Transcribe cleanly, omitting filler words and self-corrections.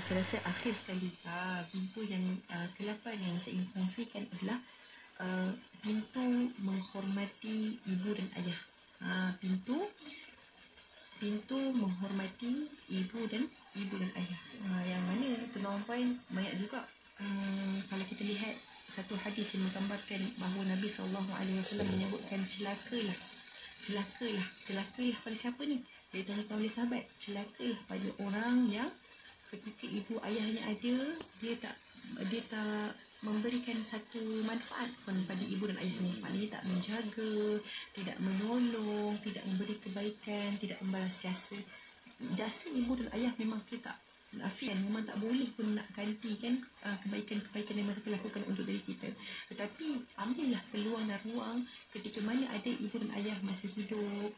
saya rasa akhir sekali pintu yang ke-8 yang saya ingin kongsikan adalah pintu menghormati ibu dan ayah. Pintu menghormati ibu dan ayah. Yang mana tuan-tuan puan banyak juga kalau kita lihat satu hadis yang menggambarkan bahawa Nabi SAW menyebutkan celakalah pada siapa ni? Dia tanya oleh sahabat, celakalah pada orang yang ketika ibu ayahnya ada, dia tak memberikan satu manfaat kepada ibu dan ayahnya. Maknanya tak menjaga, tidak menolong, tidak memberi kebaikan, tidak membalas jasa ibu dan ayah memang kita tak nafikan, memang tak boleh pun nak gantikan kebaikan yang mereka lakukan untuk diri kita. Tetapi ambillah peluang dan ruang ketika mana ada ibu dan ayah masih hidup,